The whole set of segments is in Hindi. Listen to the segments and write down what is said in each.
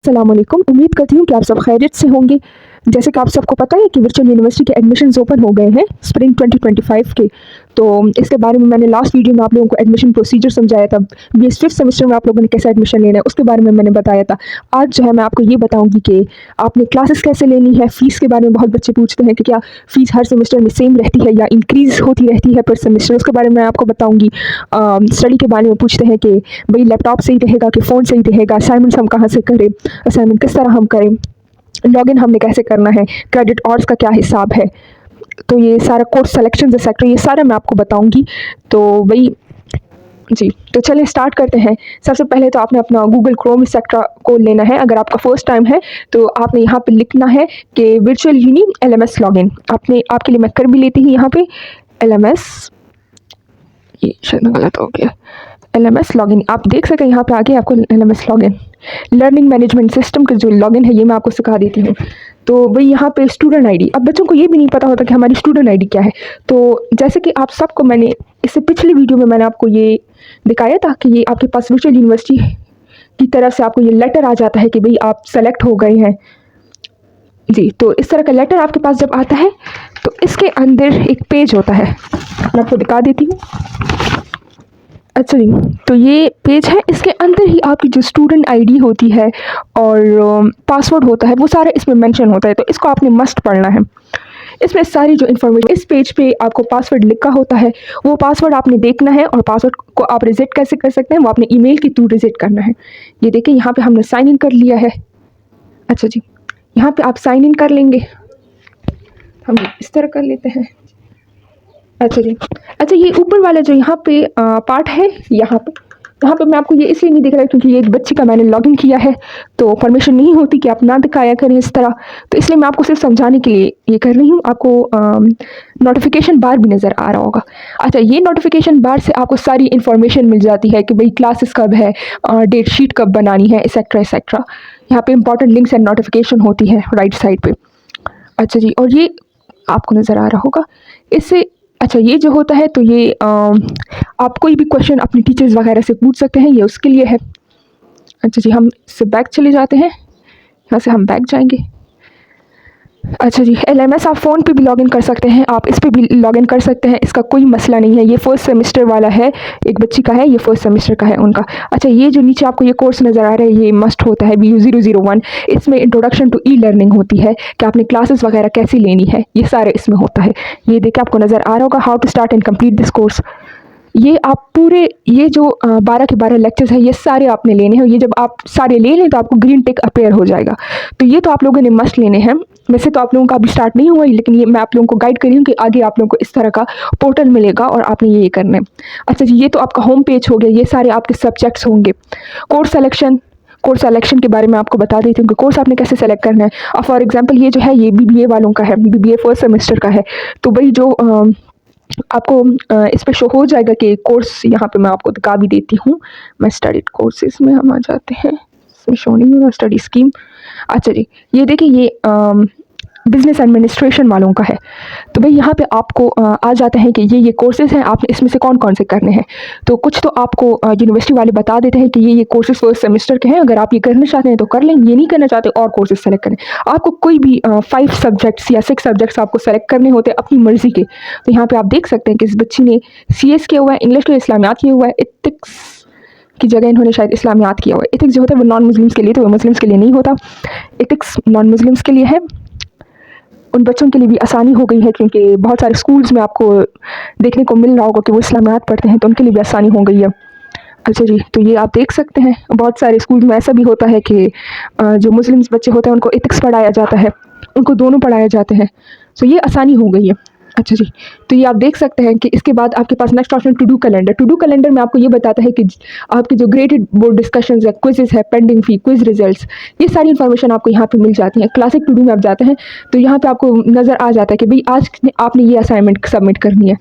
अस्सलामुअलैकुम। उम्मीद करती हूँ कि आप सब खैरियत से होंगे। जैसे कि आप सबको पता है कि वर्चुअल यूनिवर्सिटी के एडमिशन्स ओपन हो गए हैं स्प्रिंग 2025 के। तो इसके बारे में मैंने लास्ट वीडियो में आप लोगों को एडमिशन प्रोसीजर समझाया था। बीएस फिफ्थ सेमेस्टर में आप लोगों ने कैसे एडमिशन लेना है उसके बारे में मैंने बताया था। आज जो है मैं आपको ये बताऊँगी कि आपने क्लासेस कैसे लेनी है। फ़ीस के बारे में बहुत बच्चे पूछते हैं कि क्या फ़ीस हर सेमेस्टर में सेम रहती है या इंक्रीज़ होती रहती है पर सेमेस्टर, उसके बारे में मैं आपको बताऊँगी। स्टडी के बारे में पूछते हैं कि भाई लैपटॉप सही रहेगा कि फ़ोन सही रहेगा, असाइनमेंट्स हम कहाँ से करें, असाइनमेंट किस तरह हम करें, लॉगिन हमने कैसे करना है, क्रेडिट आवर्स का क्या हिसाब है। तो ये सारा कोर्स सिलेक्शन एक्सेट्रा ये सारा मैं आपको बताऊंगी। तो वही जी, तो चलिए स्टार्ट करते हैं। सबसे पहले तो आपने अपना गूगल क्रोम एक्सेट्रा को लेना है। अगर आपका फर्स्ट टाइम है तो आपने यहाँ पे लिखना है कि वर्चुअल यूनी LMS लॉगिन। आपने आपके लिए मैं कर भी लेती हूँ यहाँ पे LMS, ये शायद गलत हो गया, LMS लॉगिन। आप देख सकें यहाँ पे आगे आपको LMS login learning management system का जो लॉगिन है ये मैं आपको सिखा देती हूँ। तो भाई यहाँ पे स्टूडेंट आईडी, अब बच्चों को ये भी नहीं पता होता कि हमारी स्टूडेंट आईडी क्या है। तो जैसे कि आप सबको मैंने इससे पिछली वीडियो में मैंने आपको ये दिखाया था कि ये आपके पास वर्चुअल यूनिवर्सिटी की तरफ से आपको ये लेटर आ जाता है कि भाई आप सेलेक्ट हो गए हैं जी। तो इस तरह का लेटर आपके पास जब आता है तो इसके अंदर एक पेज होता है, मैं आपको दिखा देती हूँ। अच्छा जी, तो ये पेज है, इसके अंदर ही आपकी जो स्टूडेंट आईडी होती है और पासवर्ड होता है वो सारा इसमें मेंशन होता है। तो इसको आपने मस्ट पढ़ना है। इसमें सारी जो इन्फॉर्मेशन, इस पेज पे आपको पासवर्ड लिखा होता है, वो पासवर्ड आपने देखना है और पासवर्ड को आप रिसेट कैसे कर सकते हैं वो आपने ईमेल के थ्रू रिसेट करना है। ये देखिए यहाँ पे हमने साइन इन कर लिया है। अच्छा जी, यहाँ पे आप साइन इन कर लेंगे, हम इस तरह कर लेते हैं। अच्छा जी, अच्छा ये ऊपर वाला जो यहाँ पे पार्ट है, यहाँ पे मैं आपको ये इसलिए नहीं दिख रहा है क्योंकि ये एक बच्ची का मैंने लॉगिन किया है तो परमिशन नहीं होती कि आप ना दिखाया करें इस तरह। तो इसलिए मैं आपको सिर्फ समझाने के लिए ये कर रही हूँ। आपको नोटिफिकेशन बार भी नज़र आ रहा होगा। अच्छा, ये नोटिफिकेशन बार से आपको सारी इन्फॉर्मेशन मिल जाती है कि भाई क्लासेस कब है, डेट शीट कब बनानी है, एक्सेट्रा एक्सेट्रा। यहाँ पे इंपॉर्टेंट लिंक्स एंड नोटिफिकेशन होती है राइट साइड पे। अच्छा जी, और ये आपको नज़र आ रहा होगा इससे। अच्छा, ये जो होता है तो ये आप कोई भी क्वेश्चन अपने टीचर्स वगैरह से पूछ सकते हैं, ये उसके लिए है। अच्छा जी, हम इससे बैक चले जाते हैं, यहाँ से हम बैक जाएंगे। अच्छा जी, LMS आप फ़ोन पे भी लॉगिन कर सकते हैं, आप इस पे भी लॉगिन कर सकते हैं, इसका कोई मसला नहीं है। ये फर्स्ट सेमेस्टर वाला है, एक बच्ची का है, ये फर्स्ट सेमेस्टर का है उनका। अच्छा, ये जो नीचे आपको ये कोर्स नज़र आ रहा है ये मस्ट होता है BU 001। इसमें इंट्रोडक्शन टू ई-लर्निंग होती है कि आपने क्लासेस वगैरह कैसी लेनी है, ये सारे इसमें होता है। ये देखिए आपको नज़र आ रहा होगा, how to start and complete this course. ये आप पूरे ये जो 12 के 12 लेक्चर्स है ये सारे आपने लेने हैं। ये जब आप सारे ले लें तो आपको ग्रीन टिक अपेयर हो जाएगा। तो ये तो आप लोगों ने मस्ट लेने हैं। वैसे तो आप लोगों का अभी स्टार्ट नहीं हुआ है, लेकिन ये मैं आप लोगों को गाइड कर रही हूँ कि आगे आप लोगों को इस तरह का पोर्टल मिलेगा और आपने ये करना है। अच्छा जी, ये तो आपका होम पेज हो गया, ये सारे आपके सब्जेक्ट्स होंगे। कोर्स सिलेक्शन के बारे में आपको बता देती हूँ कि कोर्स आपने कैसे सेलेक्ट करना है। और फॉर एग्जांपल ये जो है ये BBA वालों का है, BBA फर्स्ट सेमेस्टर का है। तो भाई जो आपको इस पे शो हो जाएगा कि कोर्स, यहाँ पे मैं आपको दिखा भी देती हूँ। मैं स्टडी कोर्सेज में हम आ जाते हैं, इसमें शो नहीं हो रहा स्टडी स्कीम। अच्छा जी, ये देखिए ये बिजनेस एडमिनिस्ट्रेशन वालों का है। तो भाई यहाँ पे आपको आ जाते हैं कि ये कोर्सेज हैं, आपने इसमें से कौन कौन से करने हैं। तो कुछ तो आपको यूनिवर्सिटी वाले बता देते हैं कि ये कोर्सेज फर्स्ट सेमेस्टर के हैं, अगर आप ये करना चाहते हैं तो कर लें, ये नहीं करना चाहते और कोर्सेज सेलेक्ट करें। आपको कोई भी 5 सब्जेक्ट्स या 6 सब्जेक्ट्स आपको सेलेक्ट करने होते हैं अपनी मर्जी के। तो यहाँ पे आप देख सकते हैं कि इस बच्ची ने CS किया हुआ है, इंग्लिश के इस्लामियात किया हुआ है, एथिक्स की जगह इन्होंने शायद इस्लामियात किया हुआ है। एथिक्स जो होता है वो नॉन मुस्लिम्स के लिए, तो वो मुस्लिम्स के लिए नहीं होता, एथिक्स नॉन मुस्लिम्स के लिए है। उन बच्चों के लिए भी आसानी हो गई है क्योंकि बहुत सारे स्कूल्स में आपको देखने को मिल रहा होगा कि वो इस्लामियात पढ़ते हैं, तो उनके लिए भी आसानी हो गई है। अच्छा जी, तो ये आप देख सकते हैं बहुत सारे स्कूल में ऐसा भी होता है कि जो मुस्लिम्स बच्चे होते हैं उनको एथिक्स पढ़ाया जाता है, उनको दोनों पढ़ाए जाते हैं। तो ये आसानी हो गई है। अच्छा जी, तो ये आप देख सकते हैं कि इसके बाद आपके पास next option to do calendar. To do calendar में आपको ये बताता है कि आपके जो ग्रेडेड बोर्ड डिस्कशंस है, क्विजेस है, पेंडिंग फी, क्विज रिजल्ट्स, ये सारी इन्फॉर्मेशन आपको यहाँ पे मिल जाती है। क्लासिक टू डू में आप जाते हैं तो यहाँ पे आपको नज़र आ जाता है कि भाई आज आपने ये असाइनमेंट सबमिट करनी है।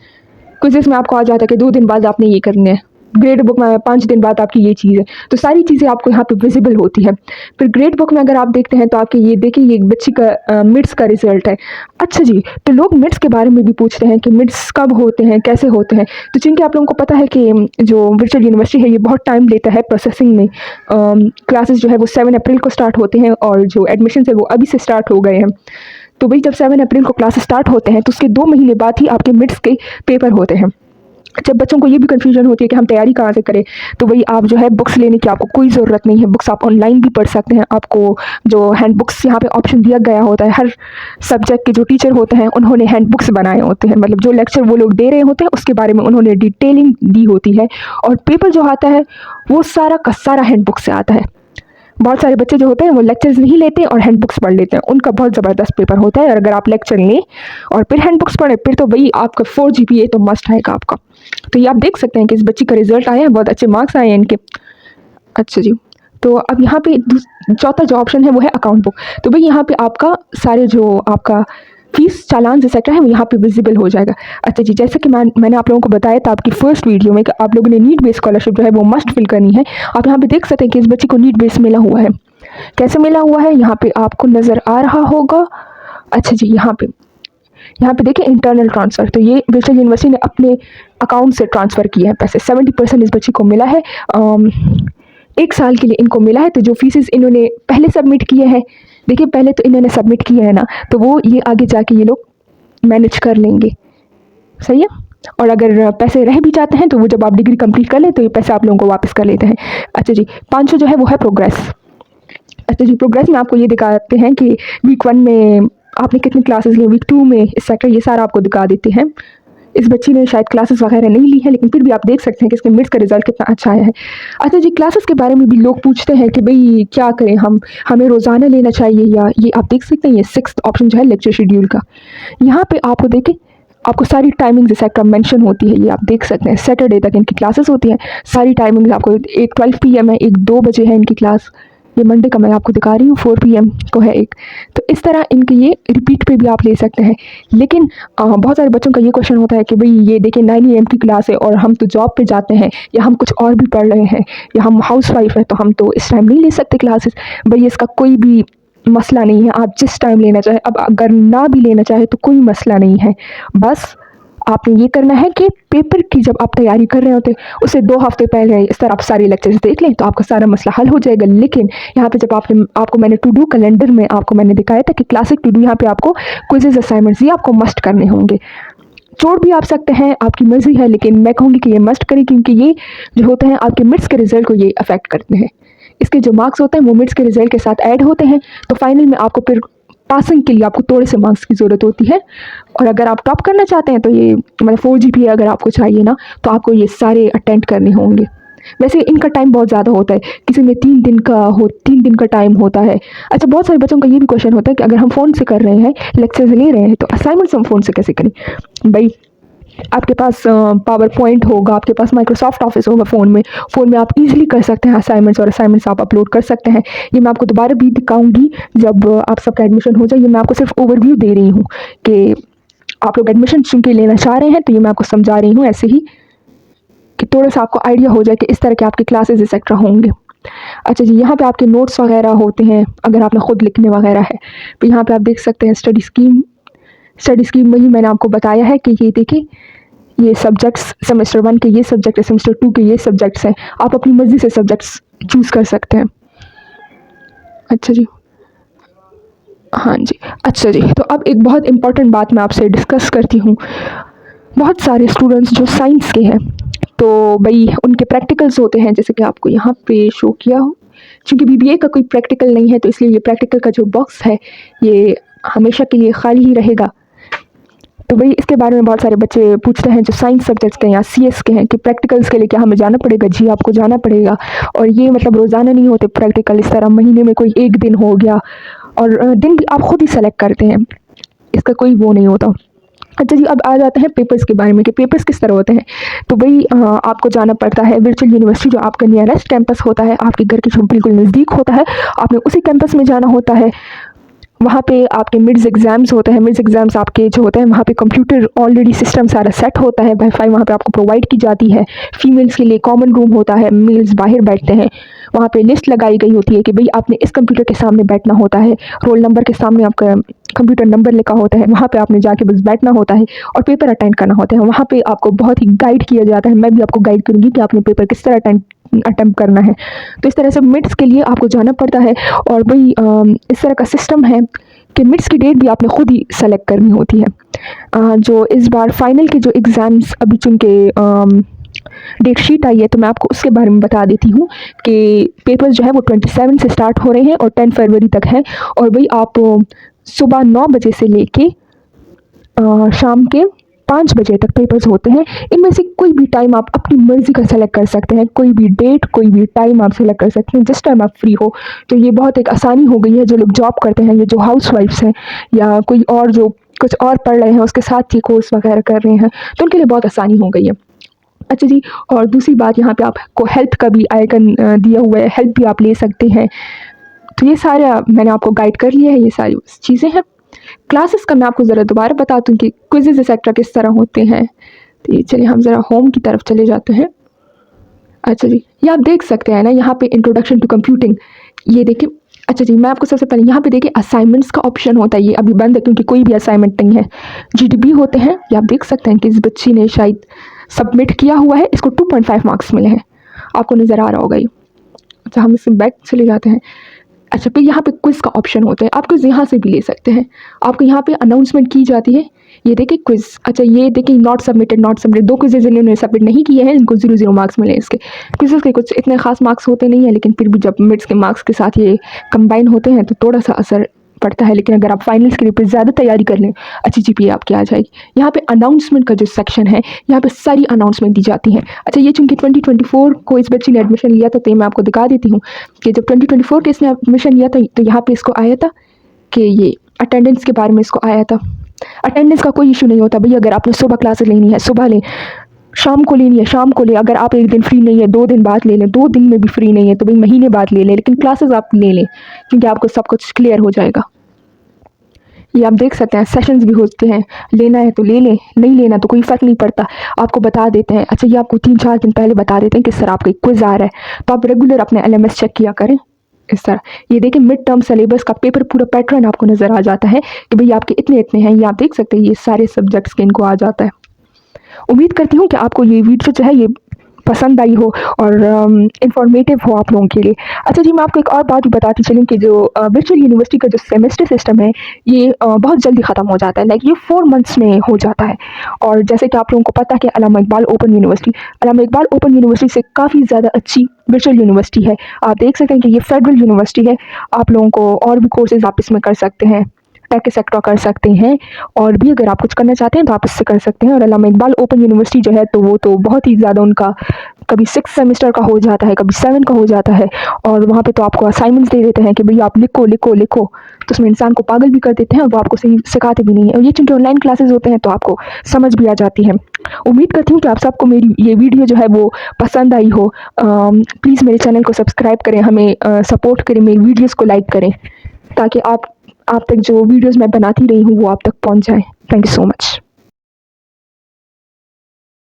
क्विजेस में आपको आ जाता है कि 2 दिन बाद आपने ये करने हैं। ग्रेड बुक में 5 दिन बाद आपकी ये चीज़ है, तो सारी चीज़ें आपको यहाँ पे विजिबल होती है। फिर ग्रेड बुक में अगर आप देखते हैं तो आपके ये देखिए ये बच्ची का मिड्स का रिजल्ट है। अच्छा जी, तो लोग मिड्स के बारे में भी पूछते हैं कि मिड्स कब होते हैं, कैसे होते हैं। तो चूँकि आप लोगों को पता है कि जो वर्चुअल यूनिवर्सिटी है ये बहुत टाइम लेता है प्रोसेसिंग में। क्लासेस जो है वो 7 अप्रैल को स्टार्ट होते हैं और जो एडमिशन है वो अभी से स्टार्ट हो गए हैं। तो भाई जब 7 अप्रैल को क्लासेस स्टार्ट होते हैं तो उसके 2 महीने बाद ही आपके मिड्स के पेपर होते हैं। जब बच्चों को ये भी कन्फ्यूजन होती है कि हम तैयारी कहाँ से करें, तो वही आप जो है बुक्स लेने की आपको कोई ज़रूरत नहीं है। बुक्स आप ऑनलाइन भी पढ़ सकते हैं। आपको जो हैंड बुक्स यहाँ पे ऑप्शन दिया गया होता है, हर सब्जेक्ट के जो टीचर होते हैं उन्होंने हैंड बुक्स बनाए होते हैं, मतलब जो लेक्चर वो लोग दे रहे होते हैं उसके बारे में उन्होंने डिटेलिंग दी होती है। और पेपर जो आता है वो सारा का सारा हैंड बुक से आता है। बहुत सारे बच्चे जो होते हैं वो लेक्चर्स नहीं लेते और हैंड बुक्स पढ़ लेते हैं, उनका बहुत ज़बरदस्त पेपर होता है। और अगर आप लेक्चर लें और फिर हैंड बुक्स पढ़ें फिर तो वही आपका 4 GPA तो मस्ट आएगा आपका। तो ये आप देख सकते हैं कि इस बच्ची का रिजल्ट आया है, बहुत अच्छे मार्क्स आए हैं इनके। अच्छा जी, तो अब यहाँ पे चौथा जो ऑप्शन है वो है अकाउंट बुक। तो भाई यहाँ पे आपका सारे जो आपका फीस चालान एक्सेट्रा है वो यहाँ पे विजिबल हो जाएगा। अच्छा जी, जैसे कि मैंने आप लोगों को बताया था आपकी फर्स्ट वीडियो में कि आप लोगों ने नीड बेस्ड स्कॉलरशिप जो है वो मस्ट फिल करनी है। आप यहाँ पे देख सकते हैं कि इस बच्ची को नीड बेस मिला हुआ है। कैसे मिला हुआ है यहाँ पे आपको नज़र आ रहा होगा। अच्छा जी, यहाँ पे देखिए इंटरनल ट्रांसफ़र, तो ये वर्चुअल यूनिवर्सिटी ने अपने अकाउंट से ट्रांसफ़र किए हैं पैसे। 70% इस बच्ची को मिला है, 1 साल के लिए इनको मिला है। तो जो फीसेस इन्होंने पहले सबमिट किए हैं, देखिए पहले तो इन्होंने सबमिट किए हैं ना, तो वो ये आगे जाके ये लोग मैनेज कर लेंगे, सही है। और अगर पैसे रह भी जाते हैं तो वो जब आप डिग्री कंप्लीट कर लें तो ये पैसे आप लोगों को वापस कर लेते हैं। अच्छा जी, 500 जो है वो है प्रोग्रेस। अच्छा जी, प्रोग्रेस में आपको ये दिखाते हैं कि वीक 1 में आपने कितनी क्लासेस ली, वीक 2 में एक्सेट्रा, ये सारा आपको दिखा देते हैं। इस बच्ची ने शायद क्लासेस वगैरह नहीं ली है, लेकिन फिर भी आप देख सकते हैं कि इसके मिड्स का रिजल्ट कितना अच्छा आया है। अच्छा जी, क्लासेस के बारे में भी लोग पूछते हैं कि भाई क्या करें हमें रोज़ाना लेना चाहिए या ये आप देख सकते हैं ये 6th ऑप्शन जो है लेक्चर शेड्यूल का। यहाँ पे आपको देखें आपको सारी टाइमिंग्स एक्सेट्रा मेंशन होती है, ये आप देख सकते हैं। सैटरडे तक इनकी क्लासेस होती हैं, सारी टाइमिंग्स आपको, एक 12 PM है, एक 2 बजे है इनकी क्लास। ये मंडे का मैं आपको दिखा रही हूँ, 4 PM को है एक। तो इस तरह इनके ये रिपीट पे भी आप ले सकते हैं। लेकिन बहुत सारे बच्चों का ये क्वेश्चन होता है कि भाई ये देखिए 9 AM की क्लास है और हम तो जॉब पे जाते हैं या हम कुछ और भी पढ़ रहे हैं या हम हाउस वाइफ है, तो हम तो इस टाइम नहीं ले सकते क्लासेस। भाई इसका कोई भी मसला नहीं है, आप जिस टाइम लेना चाहे। अब अगर ना भी लेना चाहे तो कोई मसला नहीं है, बस आपने ये करना है कि पेपर की जब आप तैयारी कर रहे होते उससे 2 हफ्ते पहले इस तरह आप सारे लेक्चर्स देख लें तो आपका सारा मसला हल हो जाएगा। लेकिन यहाँ पे जब आपको मैंने टू डू कैलेंडर में आपको मैंने दिखाया था कि क्लासिक टू डू, यहाँ पे आपको क्विजेज असाइनमेंट्स ये आपको मस्ट करने होंगे। छोड़ भी आप सकते हैं, आपकी मर्जी है, लेकिन मैं कहूँगी कि ये मस्ट करें क्योंकि ये जो होते हैं आपके मिड्स के रिजल्ट को ये अफेक्ट करते हैं। इसके जो मार्क्स होते हैं वो मिड्स के रिजल्ट के साथ ऐड होते हैं, तो फाइनल में आपको फिर पासिंग के लिए आपको थोड़े से मार्क्स की ज़रूरत होती है। और अगर आप टॉप करना चाहते हैं तो ये मतलब 4 GPA अगर आपको चाहिए ना, तो आपको ये सारे अटेंड करने होंगे। वैसे इनका टाइम बहुत ज़्यादा होता है, किसी में 3 दिन का टाइम होता है। अच्छा, बहुत सारे बच्चों का ये भी क्वेश्चन होता है कि अगर हम फ़ोन से कर रहे हैं, लेक्चर्स ले रहे हैं, तो असाइनमेंट्स हम फ़ोन से कैसे करें। भाई आपके पास पावर पॉइंट होगा, आपके पास माइक्रोसॉफ्ट ऑफिस होगा फ़ोन में आप इजीली कर सकते हैं असाइनमेंट्स, और असाइनमेंट्स आप अपलोड कर सकते हैं। ये मैं आपको दोबारा भी दिखाऊंगी जब आप सबका एडमिशन हो जाए। ये मैं आपको सिर्फ ओवरव्यू दे रही हूँ कि आप लोग एडमिशन चूँकि लेना चाह रहे हैं, तो ये मैं आपको समझा रही हूँ ऐसे ही कि थोड़ा सा आपको आइडिया हो जाए कि इस तरह के आपके क्लासेस एक्सेट्रा होंगे। अच्छा जी, यहाँ पे आपके नोट्स वगैरह होते हैं अगर आपने ख़ुद लिखने वगैरह है, तो यहाँ पे आप देख सकते हैं स्टडी स्कीम में ही मैंने आपको बताया है कि ये देखिए ये सब्जेक्ट्स सेमेस्टर 1 के ये सब्जेक्ट है, सेमेस्टर 2 के ये सब्जेक्ट्स हैं, आप अपनी मर्ज़ी से सब्जेक्ट्स चूज़ कर सकते हैं। अच्छा जी, हाँ जी। अच्छा जी, तो अब एक बहुत इम्पॉर्टेंट बात मैं आपसे डिस्कस करती हूँ। बहुत सारे स्टूडेंट्स जो साइंस के हैं, तो भाई उनके प्रैक्टिकल्स होते हैं, जैसे कि आपको यहाँ पे शो किया हो। चूँकि BBA का कोई प्रैक्टिकल नहीं है तो इसलिए ये प्रैक्टिकल का जो बॉक्स है ये हमेशा के लिए खाली ही रहेगा। तो भाई इसके बारे में बहुत सारे बच्चे पूछते हैं जो साइंस सब्जेक्ट्स के हैं या CS के हैं कि प्रैक्टिकल्स के लिए क्या हमें जाना पड़ेगा। जी आपको जाना पड़ेगा, और ये मतलब रोज़ाना नहीं होते प्रैक्टिकल, इस तरह महीने में कोई एक दिन हो गया, और दिन भी आप खुद ही सेलेक्ट करते हैं, इसका कोई वो नहीं होता। अच्छा जी, अब आ जाते हैं पेपर्स के बारे में कि पेपर्स किस तरह होते हैं। तो भाई आपको जाना पड़ता है वर्चुअल यूनिवर्सिटी, जो आपका नियरेस्ट कैंपस होता है, आपके घर के जो बिल्कुल नज़दीक होता है, आपने उसी कैंपस में जाना होता है। वहाँ पे आपके मिड्स एग्ज़ाम्स होते हैं। मिड्स एग्ज़ाम्स आपके जो होते हैं वहाँ पे कंप्यूटर ऑलरेडी सिस्टम सारा सेट होता है, वाईफाई वहाँ पे आपको प्रोवाइड की जाती है। फीमेल्स के लिए कॉमन रूम होता है, मेल्स बाहर बैठते हैं। वहाँ पे लिस्ट लगाई गई होती है कि भाई आपने इस कंप्यूटर के सामने बैठना होता है, रोल नंबर के सामने आपका कंप्यूटर नंबर लिखा होता है, वहाँ पे आपने जाके बस बैठना होता है और पेपर अटेंड करना होता है। वहाँ पे आपको बहुत ही गाइड किया जाता है। मैं भी आपको गाइड करूँगी कि आपने पेपर किस तरह अटेम्प्ट करना है। तो इस तरह से मिड्स के लिए आपको जाना पड़ता है और वही इस तरह का सिस्टम है कि मिड्स की डेट भी आपने खुद ही सेलेक्ट करनी होती है। जो इस बार फाइनल के जो एग्ज़ाम्स अभी चूँकि डेट शीट आई है तो मैं आपको उसके बारे में बता देती हूँ कि पेपर्स जो है वो 27 से स्टार्ट हो रहे हैं और 10 फरवरी तक है। और वही आप सुबह 9 बजे से लेके शाम के 5 बजे तक पेपर्स होते हैं। इनमें से कोई भी टाइम आप अपनी मर्ज़ी का सेलेक्ट कर सकते हैं, कोई भी डेट, कोई भी टाइम आप सेलेक्ट कर सकते हैं जिस टाइम आप फ्री हो। तो ये बहुत एक आसानी हो गई है जो लोग जॉब करते हैं, ये जो हाउसवाइफ्स हैं या कोई और जो कुछ और पढ़ रहे हैं उसके साथ ये कोर्स वगैरह कर रहे हैं, तो उनके लिए बहुत आसानी हो गई है। अच्छा जी, और दूसरी बात यहाँ पे आपको हेल्प का भी आइकन दिया हुआ है, हेल्प भी आप ले सकते हैं। तो ये सारा मैंने आपको गाइड कर लिया है, ये सारी चीज़ें हैं। क्लासेस का मैं आपको ज़रा दोबारा बता दूँ कि क्विज़ेज़ एक्सेट्रा किस तरह होते हैं। तो ये चलिए हम ज़रा होम की तरफ चले जाते हैं। अच्छा जी, ये आप देख सकते हैं ना यहाँ पे इंट्रोडक्शन टू कंप्यूटिंग, ये देखिए। अच्छा जी, मैं आपको सबसे पहले यहाँ पे देखिए असाइनमेंट्स का ऑप्शन होता है, ये अभी बंद है क्योंकि कोई भी असाइनमेंट नहीं है। जीडीबी होते हैं, ये आप देख सकते हैं कि इस बच्ची ने शायद सबमिट किया हुआ है, इसको 2.5 मार्क्स मिले हैं, आपको नज़र आ रहा होगा ये। अच्छा, हम इससे बैक चले जाते हैं। अच्छा, फिर यहाँ पे क्विज़ का ऑप्शन होता है, आप क्विज़ यहाँ से भी ले सकते हैं। आपको यहाँ पे अनाउंसमेंट की जाती है, ये देखिए क्विज़। अच्छा, ये देखिए नॉट सबमिटेड, 2 क्विज़ेज़ इन्होंने सबमिट नहीं किए हैं, इनको 0 मार्क्स मिले इसके। क्विज़ेज़ के कुछ इतने खास मार्क्स होते नहीं हैं, लेकिन फिर भी जब मिड्स के मार्क्स के साथ ये कंबाइन होते हैं तो थोड़ा सा असर पड़ता है। लेकिन अगर आप फाइनल्स के लिए फिर ज़्यादा तैयारी कर लें, अच्छी जीपीए आपकी आ जाएगी। यहाँ पे अनाउंसमेंट का जो सेक्शन है, यहाँ पे सारी अनाउंसमेंट दी जाती हैं। अच्छा, ये चूँकि 2024 को इस बच्ची ने एडमिशन लिया था, तो मैं आपको दिखा देती हूँ कि जब 2024 के इसने एडमिशन लिया था तो यहाँ पे इसको आया था कि ये अटेंडेंस के बारे में इसको आया था। अटेंडेंस का कोई इशू नहीं होता भई, अगर आपने सुबह क्लासेस लेनी है सुबह लें, शाम को लेनी है शाम को लें। अगर आप एक दिन फ्री नहीं है 2 दिन बाद ले लें, 2 दिन में भी फ्री नहीं है तो भाई महीने बाद ले लें, लेकिन क्लासेस आप ले लें क्योंकि आपको सब कुछ क्लियर हो जाएगा। ये आप देख सकते हैं सेशंस भी होते हैं, लेना है तो ले लें, नहीं लेना तो कोई फ़र्क नहीं पड़ता, आपको बता देते हैं। अच्छा, ये आपको 3-4 दिन पहले बता देते हैं कि सर आपका क्विज़ आ रहा है, तो आप रेगुलर अपने एलएमएस चेक किया करें इस तरह। ये देखिए मिड टर्म सिलेबस का पेपर पूरा पैटर्न आपको नज़र आ जाता है कि भई आपके इतने हैं, ये आप देख सकते हैं ये सारे सब्जेक्ट्स के इनको आ जाता है। उम्मीद करती हूँ कि आपको ये वीडियो जो है ये पसंद आई हो और इंफॉर्मेटिव हो आप लोगों के लिए। अच्छा जी, मैं आपको एक और बात भी बताती चलूँ कि जो वर्चुअल यूनिवर्सिटी का जो सेमेस्टर सिस्टम है ये बहुत जल्दी ख़त्म हो जाता है, लाइक ये 4 मंथ्स में हो जाता है। और जैसे कि आप लोगों को पता है कि अल्लामा इकबाल ओपन यूनिवर्सिटी से काफ़ी ज़्यादा अच्छी वर्चुअल यूनिवर्सिटी है। आप देख सकते हैं कि ये फेडरल यूनिवर्सिटी है, आप लोगों को और भी कोर्सेज़ आप इसमें कर सकते हैं, टेक सेक्टर कर सकते हैं, और भी अगर आप कुछ करना चाहते हैं तो आप इससे कर सकते हैं। और अल्लामा इकबाल ओपन यूनिवर्सिटी जो है तो वो तो बहुत ही ज़्यादा उनका कभी 6 सेमेस्टर का हो जाता है, कभी 7 का हो जाता है, और वहाँ पे तो आपको असाइनमेंट्स दे देते हैं कि भई आप लिखो लिखो लिखो, तो उसमें इंसान को पागल भी कर देते हैं और वो आपको सही सिखाते भी नहीं हैं। और ये चूँकि ऑनलाइन क्लासेस होते हैं तो आपको समझ भी आ जाती है। उम्मीद करती हूँ कि आप सबको मेरी ये वीडियो जो है वो पसंद आई हो। प्लीज़ मेरे चैनल को सब्सक्राइब करें, हमें सपोर्ट करें, मेरी वीडियोज़ को लाइक करें ताकि आप तक जो वीडियोज़ मैं बनाती रही हूँ वो आप तक पहुँच जाएँ। Thank you so much.